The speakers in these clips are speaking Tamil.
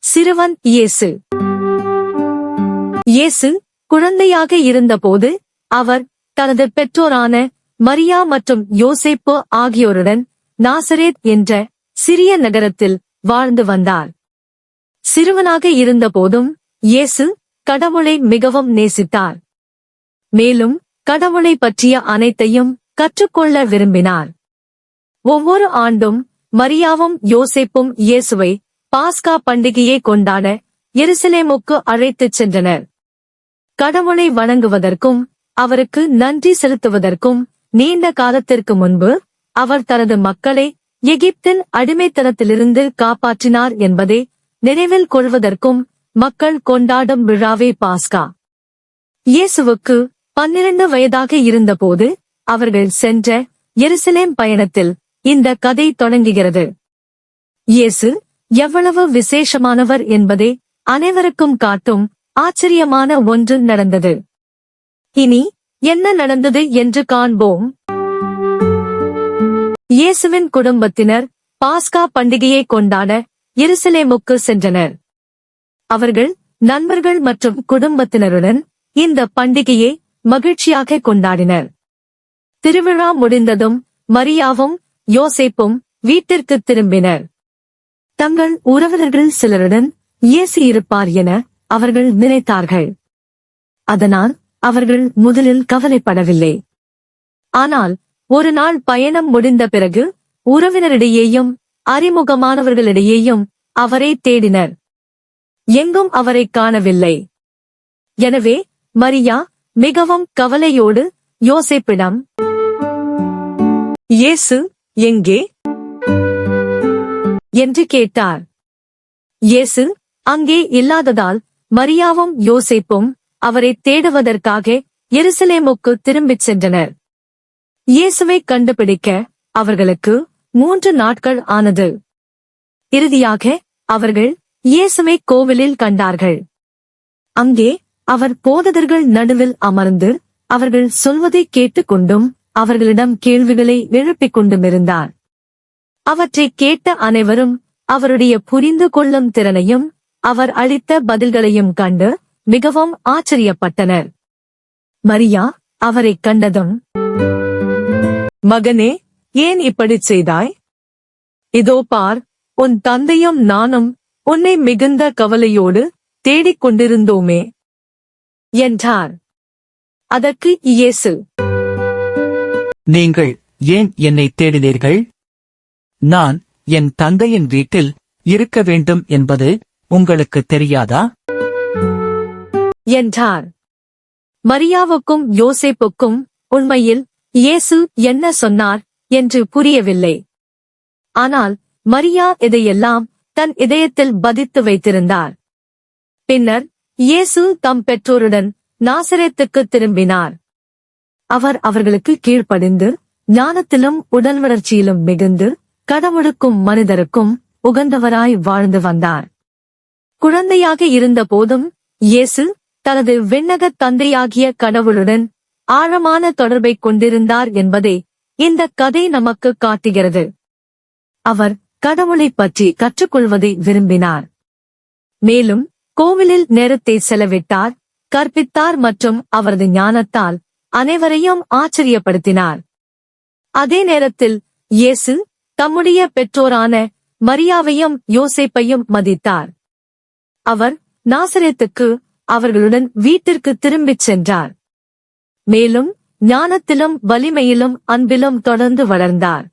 சிறுவன் இயேசு. இயேசு குழந்தையாக இருந்தபோது அவர் தனது பெற்றோரான மரியா மற்றும் யோசேப்பு ஆகியோருடன் நாசரேத் என்ற சிறிய நகரத்தில் வாழ்ந்து வந்தார். சிறுவனாக இருந்தபோதும் இயேசு கடவுளை மிகவும் நேசித்தார். மேலும் கடவுளை பற்றிய அனைத்தையும் கற்றுக்கொள்ள விரும்பினார். ஒவ்வொரு ஆண்டும் மரியாவும் யோசேப்பும் இயேசுவை பாஸ்கா பண்டிகையை கொண்டாட எருசலேமுக்கு அழைத்துச் சென்றனர். கடவுளை வணங்குவதற்கும் அவருக்கு நன்றி செலுத்துவதற்கும் நீண்ட காலத்திற்கு முன்பு அவர் தனது மக்களை எகிப்தின் அடிமைத்தனத்திலிருந்து காப்பாற்றினார் என்பதை நினைவில் கொள்வதற்கும் மக்கள் கொண்டாடும் விழாவே பாஸ்கா. இயேசுவுக்கு 12 வயதாக இருந்தபோது அவர்கள் சென்ற எருசலேம் பயணத்தில் இந்த கதை தொடங்குகிறது. இயேசு எவ்வளவு விசேஷமானவர் என்பதை அனைவருக்கும் காட்டும் ஆச்சரியமான ஒன்று நடந்தது. இனி என்ன நடந்தது என்று காண்போம். இயேசுவின் குடும்பத்தினர் பாஸ்கா பண்டிகையை கொண்டாட எருசலேமுக்கு சென்றனர். அவர்கள் நண்பர்கள் மற்றும் குடும்பத்தினருடன் இந்த பண்டிகையை மகிழ்ச்சியாக கொண்டாடினர். திருவிழா முடிந்ததும் மரியாவும் யோசேப்பும் வீட்டிற்கு திரும்பினர். தங்கள் உறவினர்கள் சிலருடன் இயேசு இருப்பார் என அவர்கள் நினைத்தார்கள். அதனால் அவர்கள் முதலில் கவலைப்படவில்லை. ஆனால் ஒரு நாள் பயணம் முடிந்த பிறகு உறவினரிடையேயும் அறிமுகமானவர்களிடையேயும் அவரை தேடினர். எங்கும் அவரை காணவில்லை. எனவே மரியா மிகவும் கவலையோடு யோசேப்பிடம், இயேசு எங்கே என்று கேட்டார். இயேசு அங்கே இல்லாததால் மரியாவும் யோசேப்பும் அவரை தேடுவதற்காக எருசலேமுக்கு திரும்பிச் சென்றனர். இயேசுவை கண்டுபிடிக்க அவர்களுக்கு 3 நாட்கள் ஆனது. இறுதியாக அவர்கள் இயேசுவை கோவிலில் கண்டார்கள். அங்கே அவர் போதகர்கள் நடுவில் அமர்ந்து அவர்கள் சொல்வதை கேட்டுக்கொண்டும் அவர்களிடம் கேள்விகளை எழுப்பிக் கொண்டுமிருந்தார். அவற்றை கேட்ட அனைவரும் அவருடைய புரிந்து கொள்ளும் திறனையும் அவர் அளித்த பதில்களையும் கண்டு மிகவும் ஆச்சரியப்பட்டனர். மரியா அவரைக் கண்டதும், மகனே, ஏன் இப்படிச் செய்தாய்? இதோ பார், உன் தந்தையும் நானும் உன்னை மிகுந்த கவலையோடு தேடிக் கொண்டிருந்தோமே என்றார். அதற்கு இயேசு, நீங்கள் ஏன் என்னை தேடினீர்கள்? நான் என் தந்தையின் வீட்டில் இருக்க வேண்டும் என்பது உங்களுக்கு தெரியாதா என்றார். மரியாவுக்கும் யோசேப்புக்கும் உண்மையில் இயேசு என்ன சொன்னார் என்று புரியவில்லை. ஆனால் மரியா இதையெல்லாம் தன் இதயத்தில் பதித்து வைத்திருந்தார். பின்னர் இயேசு தம் பெற்றோருடன் நாசரேத்துக்கு திரும்பினார். அவர் அவர்களுக்கு கீழ்ப்படிந்து ஞானத்திலும் உடல் வளர்ச்சியிலும் மிகுந்து கடவுளுக்கும் மனிதருக்கும் உகந்தவராய் வாழ்ந்து வந்தார். குழந்தையாக இருந்த போதும் இயேசு தனது விண்ணகத் தந்தையாகிய கடவுளுடன் ஆழமான தொடர்பை கொண்டிருந்தார் என்பதை இந்த கதை நமக்கு காட்டுகிறது. அவர் கடவுளைப் பற்றி கற்றுக்கொள்வதை விரும்பினார். மேலும் கோவிலில் நேரத்தை செலவிட்டார், கற்பித்தார் மற்றும் அவரது ஞானத்தால் அனைவரையும் ஆச்சரியப்படுத்தினார். அதே நேரத்தில் இயேசு தம்முடைய பெற்றோரான மரியாவையும் யோசேப்பையும் மதித்தார். அவர் நாசரேத்துக்கு அவர்களுடன் வீட்டிற்கு திரும்பிச் சென்றார். மேலும் ஞானத்திலும் வலிமையிலும் அன்பிலும் தொடர்ந்து வளர்ந்தார்.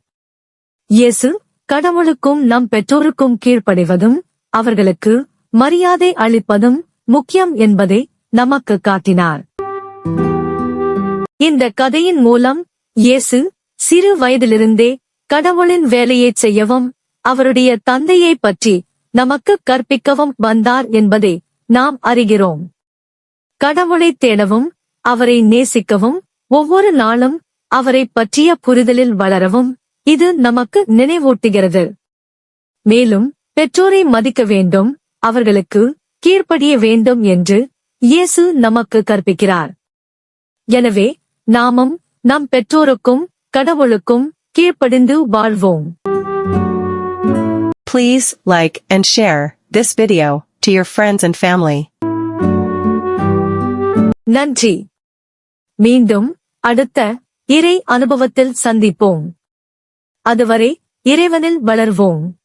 இயேசு கடவுளுக்கும் நம் பெற்றோருக்கும் கீழ்ப்படிவதும் அவர்களுக்கு மரியாதை அளிப்பதும் முக்கியம் என்பதை நமக்கு காட்டினார். இந்த கதையின் மூலம் இயேசு சிறு வயதிலிருந்தே கடவுளின் வேலையைச் செய்யவும் அவருடைய தந்தையைப் பற்றி நமக்கு கற்பிக்கவும் வந்தார் என்பதை நாம் அறிகிறோம். கடவுளைத் தேடவும் அவரை நேசிக்கவும் ஒவ்வொரு நாளும் அவரை பற்றிய புரிதலில் வளரவும் இது நமக்கு நினைவூட்டுகிறது. மேலும் பெற்றோரை மதிக்க வேண்டும், அவர்களுக்கு கீழ்ப்படிய வேண்டும் என்று இயேசு நமக்கு கற்பிக்கிறார். எனவே நாமும் நம் பெற்றோருக்கும் கடவுளுக்கும் கீழ்ப்படிந்து வாழ்வோம். Please like and share. this video to your friends and family. நன்றி. மீண்டும் அடுத்த இறை அனுபவத்தில் சந்திப்போம். அதுவரை இறைவனில் வளர்வோம்.